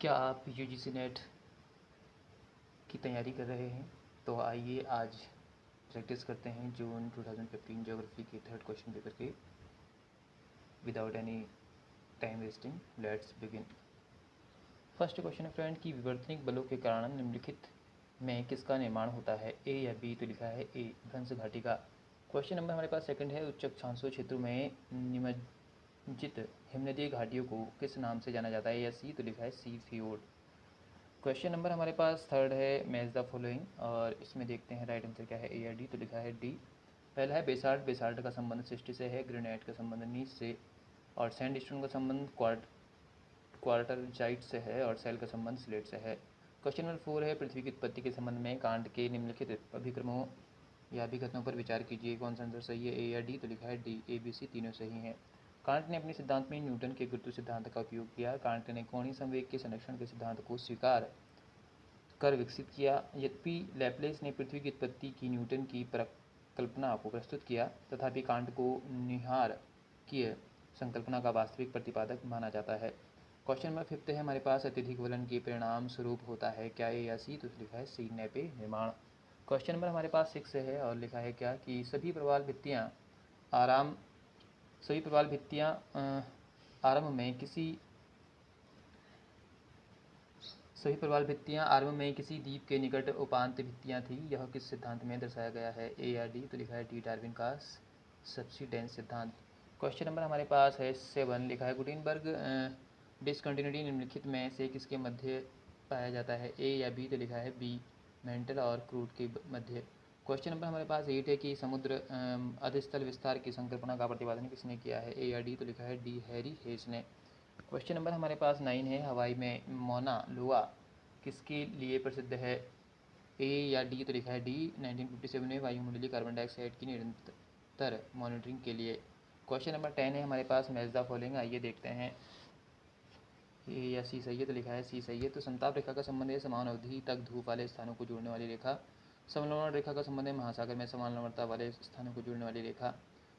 क्या आप UGC net की तैयारी कर रहे हैं? तो आइए आज प्रैक्टिस करते हैं जून 2015 ज्योग्राफी के थर्ड क्वेश्चन पेपर के। Without any time wasting let's begin. First question है फ्रेंड कि विवर्तनिक बलों के कारण निम्नलिखित में किसका निर्माण होता है? ए या बी? तो लिखा है ए, भ्रंश घाटी का। क्वेश्चन नंबर हमारे पास सेकंड है, उच्च अक्षांशीय क्षेत्रों में निमज्जित हिमनदीय घाटियों को किस नाम से जाना जाता है? या सी? तो लिखा है सी, फियोर्ड। क्वेश्चन नंबर हमारे पास थर्ड है, मैच द फॉलोइंग, और इसमें देखते हैं राइट आंसर क्या है, ए या डी? तो लिखा है डी। पहला है बेसाल्ट, बेसाल्ट का संबंध सृष्टि से है, ग्रेनाइट का संबंध नीच से, और सैंडस्टोन का संबंध क्वार्टरजाइट से है, और सेल का संबंध स्लेट से है। क्वेश्चन नंबर 4 है, पृथ्वी की उत्पत्ति के संबंध में कांट के निम्नलिखित अभिक्रमों या अभिकथनों पर विचार कीजिए, कौन सा आंसर सही है, ए या डी? तो लिखा है डी, ए बी सी तीनों सही हैं। कांट ने अपने सिद्धांत में न्यूटन के गुरुत्व सिद्धांत का उपयोग किया। कांट ने कोणीय संवेग के संरक्षण के सिद्धांत को स्वीकार कर विकसित किया। यद्यपि लैपलेस ने पृथ्वी की उत्पत्ति की न्यूटन की कल्पना को प्रस्तुत किया, तथापि कांट को निहारकीय संकल्पना का वास्तविक प्रतिपादक माना जाता है। क्वेश्चन नंबर 5 है हमारे पास, अत्यधिक वलन के परिणाम स्वरूप होता है क्या, ए या सी? तो लिखा है सी, नैपे निर्माण। क्वेश्चन नंबर हमारे पास 6 है, और लिखा है क्या कि सभी प्रवाल भित्तियाँ आरंभ में किसी द्वीप के निकट उपांत भित्तियाँ थीं। यह किस सिद्धांत में दर्शाया गया है, ए या डी? तो लिखा है डी, डार्विन का सब्सिडेंस सिद्धांत। क्वेश्चन नंबर हमारे पास है 7, लिखा है गुटेनबर्ग डिसकंटिन्यूटी निम्नलिखित में से किसके मध्य पाया जाता है, ए या बी? तो लिखा है बी, मेंटल और क्रूड के मध्य। क्वेश्चन नंबर हमारे पास 8 है कि समुद्र अधस्थल विस्तार की संकल्पना का प्रतिपादन किसने किया है, ए या डी? तो लिखा है डी, हैरी हेस ने। क्वेश्चन नंबर हमारे पास 9 है, हवाई में मोना लोआ किसके लिए प्रसिद्ध है, ए या डी? तो लिखा है डी, 1957 में वायुमंडलीय कार्बन डाइऑक्साइड की निरंतर मॉनिटरिंग के लिए। क्वेश्चन नंबर 10 है हमारे पास, मैच द फॉलोइंग, आइए देखते हैं ए या सी सही है? तो लिखा है सी सही है। तो समताप रेखा का संबंध है समान अवधि तक धूप वाले स्थानों को जोड़ने वाली रेखा। समलंबन रेखा का संबंध है महासागर में समान लंबवता वाले स्थानों को जोड़ने वाली रेखा।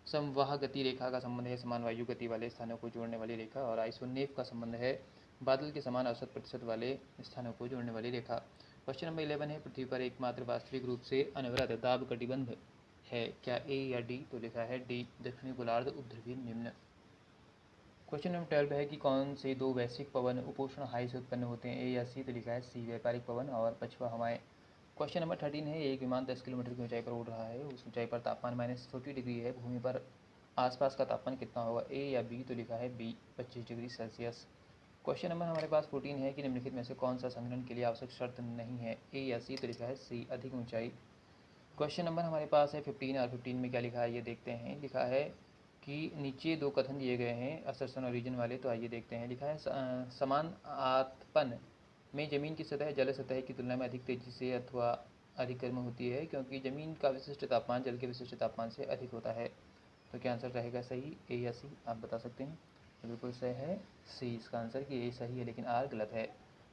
समवाह गति रेखा का संबंध है समान वायु गति वाले स्थानों को जोड़ने वाली रेखा। और आइसोनेफ का संबंध है बादल के समान औसत प्रतिशत वाले स्थानों को जोड़ने वाली रेखा। क्वेश्चन नंबर 11 है, पृथ्वी पर एकमात्र वास्तविक रूप से अनवरत दाब कटिबंध है क्या, ए या डी? तो लिखा है डी, दक्षिणी गोलार्ध उपध्रुवीय निम्न। क्वेश्चन नंबर 12 है कि कौन से दो वैश्विक पवन उपोष्ण हाई से उत्पन्न होते हैं, ए या सी? तो लिखा है सी, व्यापारिक पवन और पछुआ हवाएं। क्वेश्चन नंबर 13 है, एक विमान 10 किलोमीटर की ऊंचाई पर उड़ रहा है, उस ऊंचाई पर तापमान -40 डिग्री है, भूमि पर आसपास का तापमान कितना होगा, ए या बी? तो लिखा है B, 25 degree Celsius. Question number हमारे पास 14 है कि निम्नलिखित में से कौन सा संघनन के लिए आवश्यक शर्त नहीं है, ए या सी? तो लिखा है सी, अधिक ऊंचाई। क्वेश्चन नंबर हमारे पास है 15, और 15 में क्या लिखा है ये देखते हैं। लिखा है कि नीचे दो कथन दिए गए हैं असर्शन और रीजन वाले, तो आइए देखते हैं। लिखा है समान आतपन में जमीन की सतह जल सतह की तुलना में अधिक तेजी से अथवा अधिक गर्म होती है, क्योंकि जमीन का विशिष्ट तापमान जल के विशिष्ट तापमान से अधिक होता है। तो क्या आंसर रहेगा सही, ए या सी? आप बता सकते हैं। तो बिल्कुल सही है सी इसका आंसर, कि ए सही है लेकिन आर गलत है।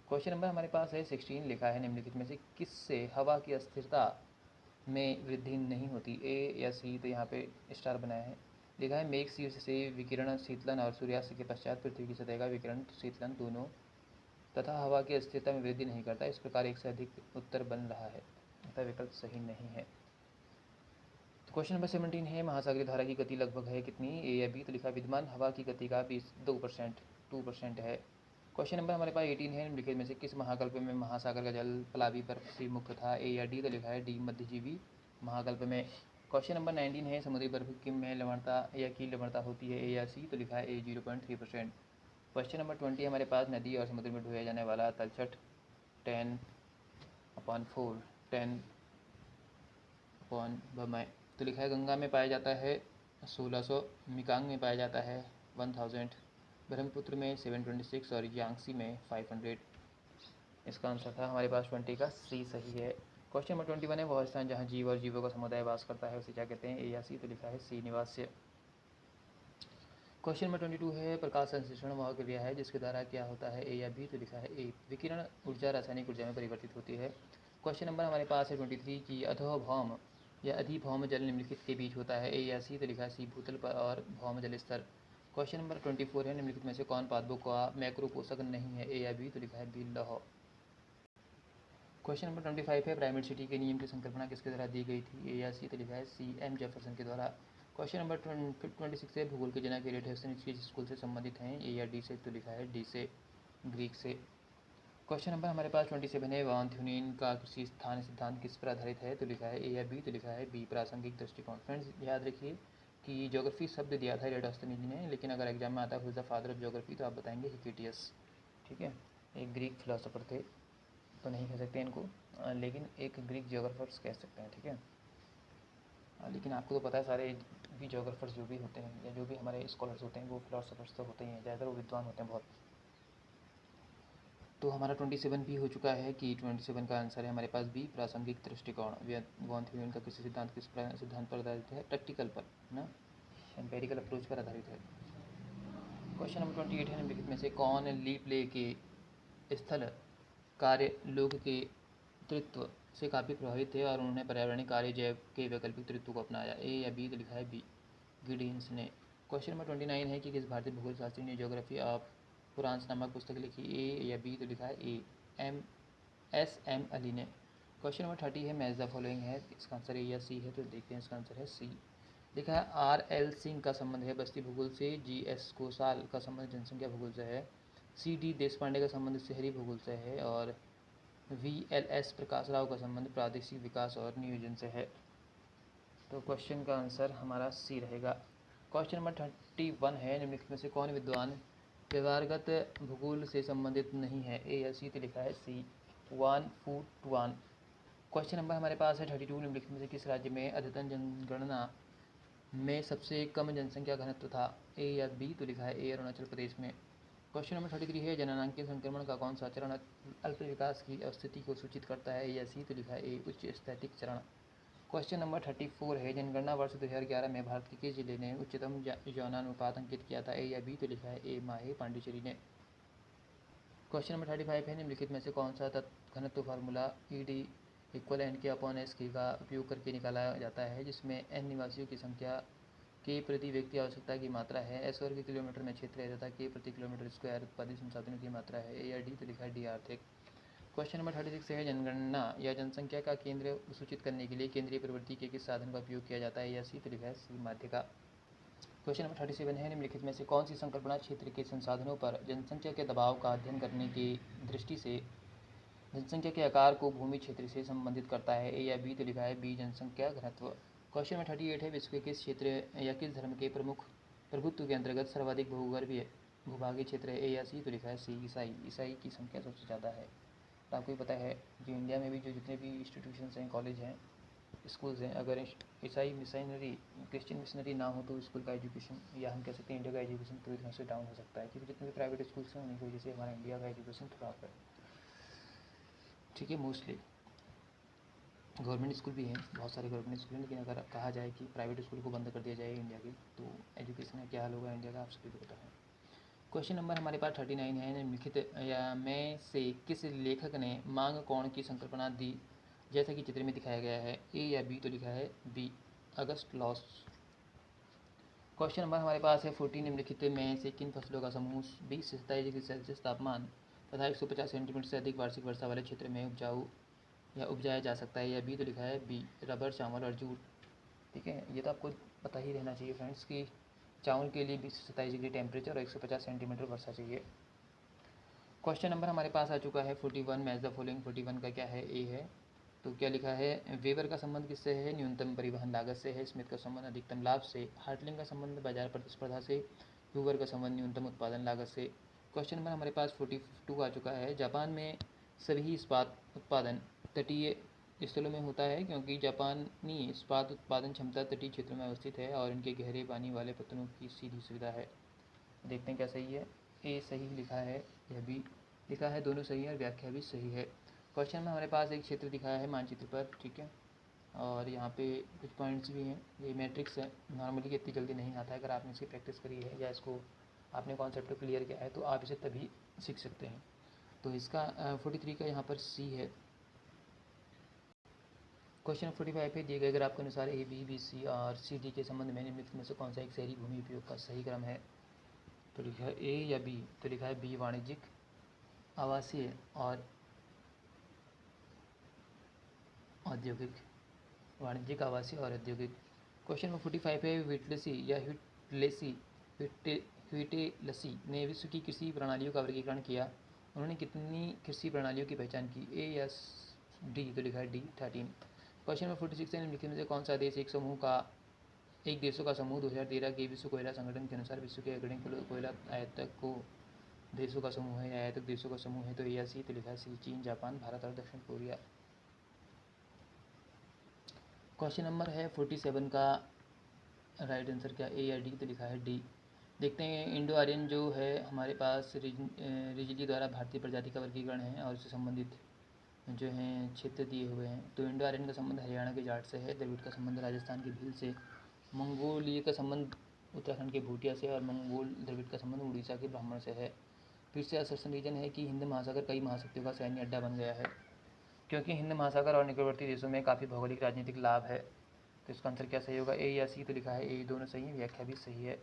क्वेश्चन नंबर हमारे पास है 16, लिखा है निम्नलिखित में से किससे हवा की अस्थिरता में वृद्धि नहीं होती, ए या सी? तो यहाँ पे स्टार बनाया है। लिखा है मेघ शीर्ष से विकिरण शीतलन और सूर्यास्त के पश्चात पृथ्वी की सतह का विकिरण शीतलन दोनों तथा हवा की अस्थिरता में वृद्धि नहीं करता। इस प्रकार एक से अधिक उत्तर बन रहा है, अतः विकल्प सही नहीं है। तो क्वेश्चन नंबर 17 है, महासागरीय धारा की गति लगभग है कितनी, ए या बी? तो लिखा विद्यमान हवा की गति का 2% है। क्वेश्चन नंबर हमारे पास 18 है, निम्नलिखित में से किस महाकल्प में महासागर का जल प्लावी बर्फ से मुक्त था, ए या डी? तो लिखा है डी, मध्यजीवी महाकल्प में। क्वेश्चन नंबर 19 है, समुद्री बर्फ की में लवणता या की लवणता होती है, ए या सी? तो लिखा है ए, 0.3%। क्वेश्चन नंबर 20 हमारे पास, नदी और समुद्र में ढोया जाने वाला तलछट 10/4 10 तो लिखा है गंगा में पाया जाता है 1600, मिकांग में पाया जाता है 1000, ब्रह्मपुत्र में 726 और यांगसी में 500। इसका आंसर था हमारे पास 20 का सी सही है। क्वेश्चन नंबर 21 है, वह स्थान जहाँ जीव और जीवों का समुदाय वास करता है उसे क्या कहते हैं, ए या सी? तो लिखा है सी, निवास्य। क्वेश्चन नंबर 22 है, प्रकाश संश्लेषण वह क्रिया है जिसके द्वारा क्या होता है, ए या बी? तो लिखा है ए, विकिरण ऊर्जा रासायनिक ऊर्जा में परिवर्तित होती है। क्वेश्चन नंबर हमारे पास है 23 की अधोभौम या अधिभौम जल निम्नलिखित के बीच होता है, ए या सी? तो लिखा है सी, भूतल पर और भौम जल स्तर। क्वेश्चन नंबर 24 है, निम्नलिखित में से कौन पादपों का मैक्रो पोषक नहीं है, ए या बी? तो लिखा है बी, लौह। क्वेश्चन नंबर 25 है, प्राइमेट सिटी के नियम की संकल्पना किसके द्वारा दी गई थी, ए या सी? तो लिखा है सी, एम जेफरसन के द्वारा। क्वेश्चन नंबर 26 है, भूगोल के जनक एरिस्टोथेनिस किस स्कूल से संबंधित हैं, ए या डी से? तो लिखा है डी से, ग्रीक से। क्वेश्चन नंबर हमारे पास 27 है, वान थ्यूनिन का कृषि स्थान सिद्धांत किस पर आधारित है, तो लिखा है ए या बी? तो लिखा है बी, प्रासंगिक दृष्टिकोण। फ्रेंड्स याद रखिए कि ज्योग्राफी शब्द दिया था एरिस्टोथेनिस ने, लेकिन अगर एग्जाम में आता है who is the father of geography, तो आप बताएंगे हिकेटियस। ठीक है, एक ग्रीक फिलोसोफर थे, तो नहीं कह सकते इनको, लेकिन एक ग्रीक ज्योग्राफर्स कह सकते हैं। ठीक है, लेकिन आपको तो पता है सारे भी ज्योग्राफर्स जो भी होते हैं या जो भी हमारे स्कॉलर्स होते हैं वो फिलोसोफर्स तो होते ही हैं, ज़्यादातर वो विद्वान होते हैं बहुत। तो हमारा 27 भी हो चुका है कि 27 का आंसर है हमारे पास बी, प्रासंगिक दृष्टिकोण। वॉन थ्यूरिन का किसी सिद्धांत किस सिद्धांत पर आधारित है, प्रैक्टिकल पर ना, एम्पेरिकल अप्रोच पर आधारित है। क्वेश्चन नंबर 28 है, निम्नलिखित में से कौन लीप ले के स्थल कार्य लोग के तृत्व से काफ़ी प्रभावित थे और उन्होंने पर्यावरणीय कार्य जैव के वैकल्पिक तृत्व को अपनाया, ए या बी? तो लिखा है बी, गिडिंस ने। क्वेश्चन नंबर 29 है कि किस भारतीय भूगोल शास्त्री ने ज्योग्राफी ऑफ फ्रांस नामक पुस्तक लिखी, ए या बी? तो लिखा है ए, एम अली ने। क्वेश्चन नंबर 30 है, मैच द फॉलोइंग है, इसका आंसर ए या सी है? तो देखते हैं, इसका आंसर है सी। लिखा है आर एल सिंह का संबंध है बस्ती भूगोल से, जी एस घोषाल का संबंध जनसंख्या भूगोल से है, सी डी देशपांडे का संबंध शहरी भूगोल से है, और V L S Prakash Rao का संबंध प्रादेशिक विकास और नियोजन से है। तो क्वेश्चन का आंसर हमारा सी रहेगा। क्वेश्चन नंबर 31 है, निम्नलिखित में से कौन विद्वान व्यवहारगत भूगोल से संबंधित नहीं है, ए या सी? तो लिखा है सी, वान फूट वान। क्वेश्चन नंबर हमारे पास है 32, निम्नलिखित में से किस राज्य में अद्यतन जनगणना में सबसे कम जनसंख्या घनत्व था, ए या बी? तो लिखा है ए, अरुणाचल प्रदेश में। क्वेश्चन नंबर 33 है, जननांकीय संक्रमण का कौन सा चरण अल्प विकास की स्थिति को सूचित करता है, ए या सी? तो लिखा है ए, उच्च स्थैतिक चरण। क्वेश्चन नंबर 34 है, जनगणना वर्ष 2011 में भारत के किस जिले ने उच्चतम यौनानुपात अंकित किया था, ए या बी? तो लिखा है ए, माहे पांडिचेरी ने। क्वेश्चन नंबर 35 है, निम्नलिखित में से कौन सा घनत्व formula E D equal N K upon S K का उपयोग करके निकाला जाता है, जिसमें एन निवासियों की संख्या के प्रति व्यक्ति आवश्यकता की मात्रा है, एस वर्ग किलोमीटर में क्षेत्र है तथा के प्रति किलोमीटर स्क्वायर उत्पादित संसाधनों की मात्रा है, ए या डी? तो लिखा है डी, आर्थिक। क्वेश्चन नंबर 36 है, जनगणना या जनसंख्या का केंद्र सूचित करने के लिए केंद्रीय प्रवृत्ति के किस साधन का उपयोग किया जाता है, या सी? तो लिखा है सी, माध्यिका। क्वेश्चन नंबर 37 है, निम्नलिखित में से कौन सी संकल्पना क्षेत्र के संसाधनों पर जनसंख्या के दबाव का अध्ययन करने की दृष्टि से जनसंख्या के आकार को भूमि क्षेत्र से संबंधित करता है, ए या बी? तो लिखा है बी, जनसंख्या घनत्व। क्वेश्चन नंबर 38 है, विश्व के किस क्षेत्र या किस धर्म के प्रमुख प्रभुत्व के अंतर्गत सर्वाधिक भूगर्भीय भूभागीय क्षेत्र है, ए या सी? तो लिखा है सी, ईसाई। ईसाई की संख्या सबसे ज़्यादा है। तो आपको ही पता है कि इंडिया में भी जो जितने भी इंस्टीट्यूशंस हैं, कॉलेज हैं, स्कूल्स हैं, अगर ईसाई मिशनरी क्रिश्चियन मिशनरी ना हो तो स्कूल का एजुकेशन या हम कह सकते हैं इंडिया का एजुकेशन पूरी तरह से डाउन हो सकता है, क्योंकि जितने भी प्राइवेट स्कूल्स हैं उन्हीं की वजह से हमारा इंडिया का एजुकेशन थोड़ा अप है। ठीक है, मोस्टली गवर्नमेंट स्कूल भी हैं, बहुत सारे गवर्नमेंट स्कूल हैं, लेकिन अगर कहा जाए कि प्राइवेट स्कूल को बंद कर दिया जाए इंडिया की, तो एजुकेशन का क्या हाल होगा इंडिया का, आप सभी को पता है। क्वेश्चन नंबर हमारे पास 39 है, निम्नलिखित या में से किस लेखक ने मांग कोण की संकल्पना दी जैसा कि चित्र में दिखाया गया है, ए या बी? तो लिखा है बी, अगस्त लॉस। क्वेश्चन नंबर हमारे पास है 40, निम्नलिखित में से किन फसलों का समूह 20 से 27 डिग्री सेल्सियस तापमान तथा 150 सेंटीमीटर से अधिक वार्षिक वर्षा वाले क्षेत्र में उपजाऊ या उपजाया जा सकता है, या बी? तो लिखा है बी, रबर, चावल और जूट। ठीक है, ये तो आपको पता ही रहना चाहिए फ्रेंड्स कि चावल के लिए 20 से 27 डिग्री टेम्परेचर और 150 सेंटीमीटर वर्षा चाहिए। क्वेश्चन नंबर हमारे पास आ चुका है 41, मैच द फॉलोइंग। 41 का क्या है, ए है। तो क्या लिखा है, वेबर का संबंध किससे है, न्यूनतम परिवहन लागत से है, स्मिथ का संबंध अधिकतम लाभ से, हार्टलिंग का संबंध बाजार प्रतिस्पर्धा से, ह्यूवर का संबंध न्यूनतम उत्पादन लागत से। क्वेश्चन नंबर हमारे पास 42 आ चुका है, जापान में सभी इस्पात उत्पादन तटीय स्थलों में होता है क्योंकि जापानी इस्पात उत्पादन क्षमता तटीय क्षेत्रों में अवस्थित है और इनके गहरे पानी वाले पत्तनों की सीधी सुविधा है। देखते हैं क्या सही है, ए सही लिखा है, यह भी लिखा है, दोनों सही है और व्याख्या भी सही है। क्वेश्चन में हमारे पास एक क्षेत्र दिखाया है मानचित्र पर, ठीक है, और यहाँ पे कुछ पॉइंट्स भी हैं, ये मैट्रिक्स है, नॉर्मली इतनी जल्दी नहीं आता है, अगर आपने इसकी प्रैक्टिस करी है या इसको आपने कॉन्सेप्ट को क्लियर किया है तो आप इसे तभी सीख सकते हैं। तो इसका 43 का यहाँ पर सी है। क्वेश्चन 45 पे दिए गए ग्राफ के अनुसार ए बी बी सी और सी डी के संबंध में निम्नलिखित में से कौन सा एक शहरी भूमि उपयोग का सही क्रम है, तो लिखा है ए या बी, तो लिखा है बी वाणिज्यिक, आवासीय और औद्योगिक। वाणिज्यिक, आवासीय और औद्योगिक। क्वेश्चन नंबर 45 है व्हिटलेसी या ह्वीटेलसी ने विश्व की कृषि प्रणालियों का वर्गीकरण किया। उन्होंने कितनी कृषि प्रणालियों की पहचान की, ए या डी, तो लिखा है डी 13। क्वेश्चन नंबर 46 है निम्नलिखित में से कौन सा देश एक देशों का समूह 2013 के विश्व कोयला संगठन के अनुसार विश्व के अग्रणी कोयला आयातक को देशों का समूह है या आयातक देशों का समूह है, तो ए या सी, तो लिखा है सी, चीन, जापान, भारत और दक्षिण कोरिया। क्वेश्चन नंबर है 47 का राइट आंसर क्या, ए या डी, तो लिखा है डी। देखते हैं इंडो आर्यन जो है हमारे पास रिजली द्वारा भारतीय प्रजाति का वर्गीकरण है और उससे संबंधित जो हैं क्षेत्र दिए हुए हैं। तो इंडो आर्यन का संबंध हरियाणा के जाट से है, द्रविड़ का संबंध राजस्थान की भील से, मंगोलिय का संबंध उत्तराखंड के भूटिया से और मंगोल द्रविड़ का संबंध उड़ीसा के ब्राह्मण से है। फिर से असर्सन रीजन है कि हिंद महासागर कई महाशक्तियों का सैन्य अड्डा बन गया है, क्योंकि हिंद महासागर और निकटवर्ती देशों में काफ़ी भौगोलिक राजनीतिक लाभ है। तो इसका आंसर क्या सही होगा, ए या सी, तो लिखा है ए, दोनों सही है, व्याख्या भी सही है।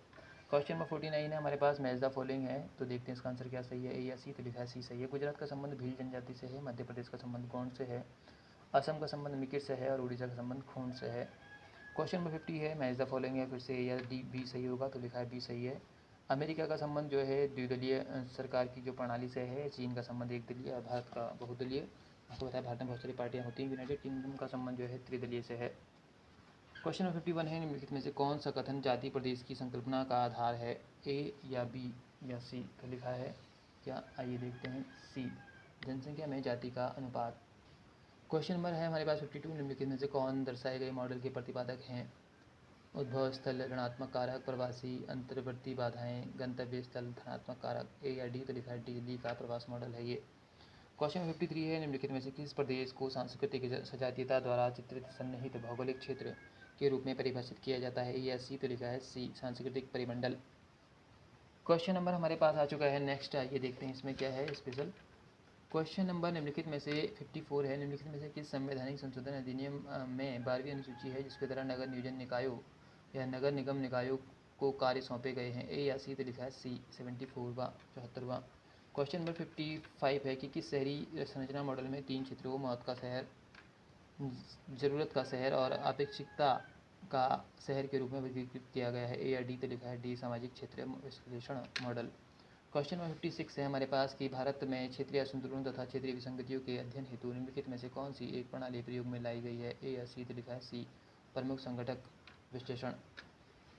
क्वेश्चन नंबर 49 है हमारे पास, मैच द फॉलोइंग है, तो देखते हैं इसका आंसर क्या सही है, ए या सी, तो लिखा है सी सही है। गुजरात का संबंध भील जनजाति से है, मध्य प्रदेश का संबंध गोंड से है, असम का संबंध मिकिर से है और उड़ीसा का संबंध खून से है। क्वेश्चन नंबर 50 है मैच द फॉलोइंग है, फिर से ए या डी, बी सही होगा, तो लिखा है बी सही है। अमेरिका का संबंध जो है द्विदलीय सरकार की जो प्रणाली से है, चीन का संबंध एक दलीय और भारत का बहुदलीय। आपको बताया भारत में बहुत सारी पार्टियां होती हैं। यूनाइटेड किंगडम का संबंध जो है त्रिदलीय से है। क्वेश्चन नंबर 51 है निम्नलिखित में से कौन सा कथन जाति प्रदेश की संकल्पना का आधार है, ए या बी या सी, तो लिखा है क्या, आइए देखते हैं सी, जनसंख्या में जाति का अनुपात। क्वेश्चन नंबर है हमारे पास 52, निम्नलिखित में से कौन दर्शाए गए मॉडल के प्रतिपादक हैं, उद्भव स्थल ऋणात्मक कारक, प्रवासी अंतर्वर्ती बाधाएं, गंतव्य स्थल धनात्मक कारक, ए या डी, तो लिखा है दिल्ली का प्रवास मॉडल है ये। क्वेश्चन 53 है निम्नलिखित में से किस प्रदेश को सांस्कृतिक सजातीयता द्वारा चित्रित सन्निहित भौगोलिक क्षेत्र के रूप में परिभाषित किया जाता है, ए या सी, तो लिखा है सी, सांस्कृतिक परिमंडल। क्वेश्चन नंबर हमारे पास आ चुका है नेक्स्ट, आइए देखते हैं इसमें क्या है स्पेशल। क्वेश्चन नंबर निम्नलिखित में से 54 है निम्नलिखित में से किस संवैधानिक संशोधन अधिनियम में 12वीं अनुसूची है जिसके द्वारा नगर नियोजन निकायों या नगर निगम निकायों को कार्य सौंपे गए हैं, ए या सी, तो लिखा है सी, 74वां। क्वेश्चन नंबर 55 है कि किस शहरी संरचना मॉडल में 3 क्षेत्रों मौत का शहर, ज़रूरत का शहर और अपेक्षिकता का शहर के रूप में वर्गीकृत किया गया है, ए या डी, तो लिखा है डी, सामाजिक क्षेत्र विश्लेषण मॉडल। क्वेश्चन नंबर 56 है हमारे पास कि भारत में क्षेत्रीय असंतुलन तथा क्षेत्रीय विसंगतियों के अध्ययन हेतु निम्नलिखित में से कौन सी एक प्रणाली प्रयोग में लाई गई है, ए या सी, तो लिखा है सी, प्रमुख संगठक विश्लेषण।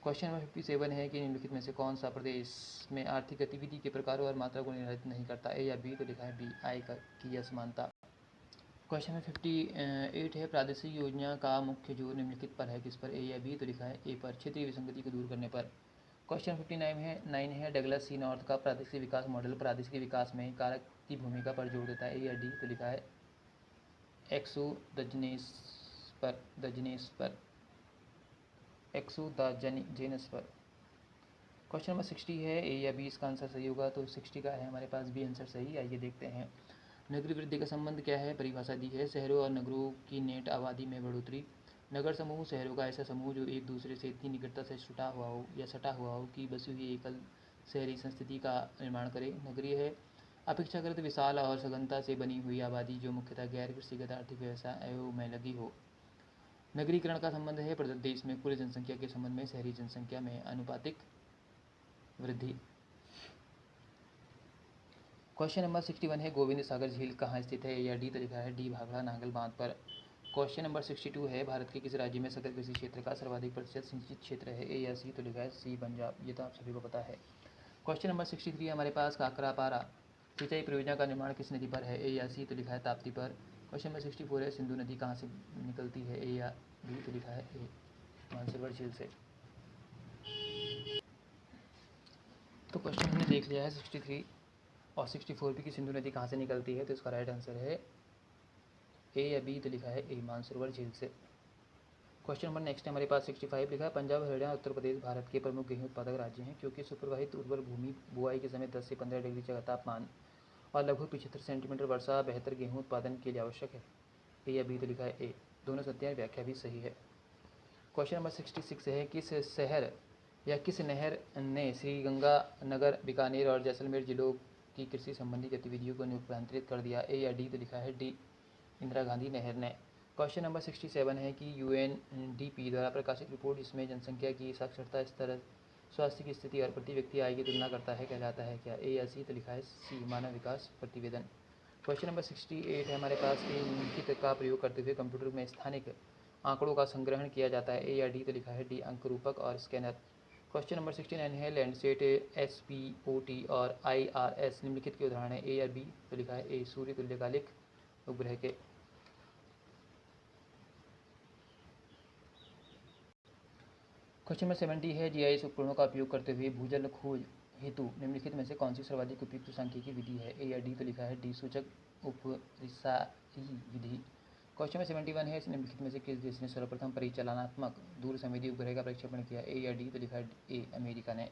क्वेश्चन नंबर 57 है कि निम्नलिखित में से कौन सा प्रदेश में आर्थिक गतिविधि के प्रकारों और मात्रा को निर्धारित नहीं करता, ए या बी, तो लिखा है बी, आय की असमानता। क्वेश्चन नंबर 58 है प्रादेशिक योजना का मुख्य जोर निम्नलिखित पर है किस पर, ए या बी, तो लिखा है ए पर, क्षेत्रीय विसंगति को दूर करने पर। क्वेश्चन 59 है डगलस सी नॉर्थ का प्रादेशिक विकास मॉडल प्रादेशिक विकास में कारक की भूमिका पर जोर देता है, ए या डी, तो लिखा है एक्सोदजनेस पर। क्वेश्चन नंबर 60 है ए या बी, इसका आंसर सही होगा, तो 60 का है हमारे पास बी आंसर सही। आइए देखते हैं नगरीय वृद्धि का संबंध क्या है, परिभाषा दी है, शहरों और नगरों की नेट आबादी में बढ़ोतरी। नगर समूह शहरों का ऐसा समूह जो एक दूसरे से इतनी निकटता से सटा हुआ हो कि बसी हुई एकल शहरी संस्कृति का निर्माण करे। नगरीय है अपेक्षाकृत विशाल और सघनता से बनी हुई आबादी जो मुख्यतः गैर कृषिगत आर्थिक व्यवसायों में लगी हो। नगरीकरण का संबंध है प्रदेश में कुल जनसंख्या के संबंध में शहरी जनसंख्या में अनुपातिक वृद्धि। क्वेश्चन नंबर 61 है गोविंद सागर झील कहाँ स्थित है, ए या डी, तो लिखा है डी, भाखड़ा नांगल बांध पर। क्वेश्चन नंबर 62 है भारत के किस राज्य में सकल कृषि क्षेत्र का सर्वाधिक प्रतिशत सिंचित क्षेत्र है, ए या सी, तो लिखा है सी, पंजाब। ये तो आप सभी को पता है। क्वेश्चन नंबर 63 हमारे पास काकरापारा सिंचाई परियोजना का निर्माण किस नदी पर है, ए या सी, तो लिखा है ताप्ती पर। क्वेश्चन नंबर 64 है सिंधु नदी कहाँ से निकलती है, ए या बी, तो लिखा है ए, मानसरोवर झील से। तो क्वेश्चन हमने देख लिया है 63 और 64 भी कि सिंधु नदी कहाँ से निकलती है, तो इसका राइट आंसर है ए या बी, तो लिखा है ए, मानसरोवर झील से। क्वेश्चन नंबर नेक्स्ट हमारे पास 65 लिखा है पंजाब हरियाणा उत्तर प्रदेश भारत के प्रमुख गेहूं उत्पादक राज्य हैं क्योंकि सुप्रवाहित उर्वर भूमि बुआई के समय 10 से 15 डिग्री जगह तापमान और लगभग 75 सेंटीमीटर वर्षा बेहतर गेहूं उत्पादन के लिए आवश्यक है, ए या बी, तो लिखा है ए, दोनों सत्य व्याख्या भी सही है। क्वेश्चन नंबर 66 है किस शहर यह किस नहर ने श्रीगंगानगर, बीकानेर और जैसलमेर जिलों की कृषि संबंधी गतिविधियों को रूपांतरित कर दिया? ए या डी? तो लिखा है डी, इंदिरा गांधी नहर ने। क्वेश्चन नंबर 67 है कि यूएनडीपी द्वारा प्रकाशित रिपोर्ट जिसमें जनसंख्या की साक्षरता स्तर, स्वास्थ्य की स्थिति और प्रति व्यक्ति आय की तुलना करता है कहलाता है क्या? ए या सी? तो लिखा है सी, मानव विकास प्रतिवेदन। क्वेश्चन नंबर 68 है हमारे पास कि निम्नलिखित का प्रयोग करते हुए कंप्यूटर में स्थानिक आंकड़ों का संग्रहण किया जाता है? ए या डी? तो लिखा है डी, अंक रूपक और स्कैनर। क्वेश्चन नंबर 69 है लैंडसेट, एसपीओटी और आईआरएस निम्नलिखित के उदाहरण है? ए या बी? तो लिखा है ए, सूर्य तुल्यकालिक उपग्रह के। क्वेश्चन नंबर 70 है जीआईएस उपकरणों का उपयोग करते हुए भूजल खोज हेतु निम्नलिखित में से कौन सी सर्वाधिक उपयुक्त सांख्यिकी विधि है? ए या डी? तो लिखा है डी, सूचक उपरिसाई विधि। क्वेश्चन नंबर 71 है निम्नलिखित में से किस देश ने सर्वप्रथम परिचालनात्मक दूर संवेदी उपग्रह का प्रक्षेपण किया? ए या डी? तो लिखा है ए, अमेरिका ने।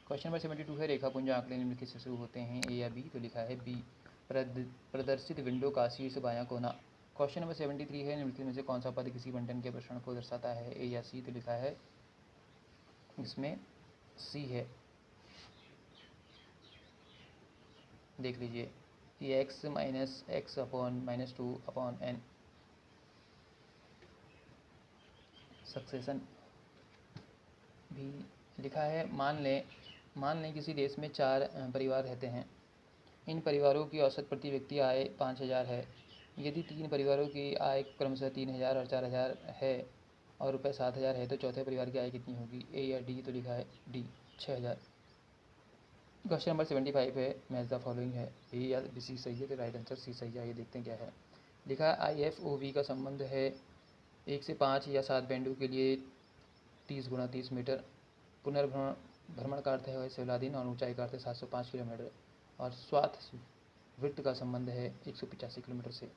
क्वेश्चन नंबर 72 है रेखापुंज आंकड़े निम्नलिखित से शुरू होते हैं? ए या बी? तो लिखा है बी, प्रदर्शित विंडो का शीर्ष बायां कोना। क्वेश्चन नंबर 73 है निम्नलिखित में से कौन सा पद किसी बंटन के प्रसरण को दर्शाता है? ए या सी? तो लिखा है इसमें सी है, देख लीजिए ये x minus x upon minus 2 upon N succession भी लिखा है। मान लें किसी देश में 4 परिवार रहते हैं। इन परिवारों की औसत प्रति व्यक्ति आय 5,000 है। यदि 3 परिवारों की आय क्रमशः 3,000 और 4,000 है और रुपये 7,000 है तो चौथे परिवार की आय कितनी होगी? ए या डी? तो लिखा है डी, 6,000। क्वेश्चन नंबर 75 है मैच द फॉलोइंग है? ए या बी? सी सही है, तो राइट आंसर सी सही है। आइए देखते हैं क्या है। लिखा है IFOV का संबंध है 1 से 5 या 7 बैंडों के लिए 30 × 30 मीटर। पुनर्भ्रमण का अर्थ है सेवलादीन और ऊंचाई का अर्थ है 705 किलोमीटर। और स्वाथ वृत्त का संबंध है 185 किलोमीटर से।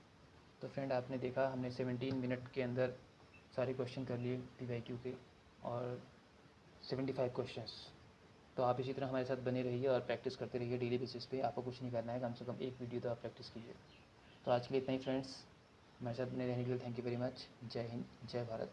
तो फ्रेंड आपने देखा हमने 17 मिनट के अंदर सारे क्वेश्चन कर लिए PYQ के और 75 क्वेश्चंस। तो आप इसी तरह हमारे साथ बने रहिए और प्रैक्टिस करते रहिए डेली बेसिस पे। आपको कुछ नहीं करना है, कम से कम एक वीडियो तो आप प्रैक्टिस कीजिए। तो आज के लिए इतना ही फ्रेंड्स, हमारे साथ बने रहने के लिए थैंक यू वेरी मच। जय हिंद, जय भारत।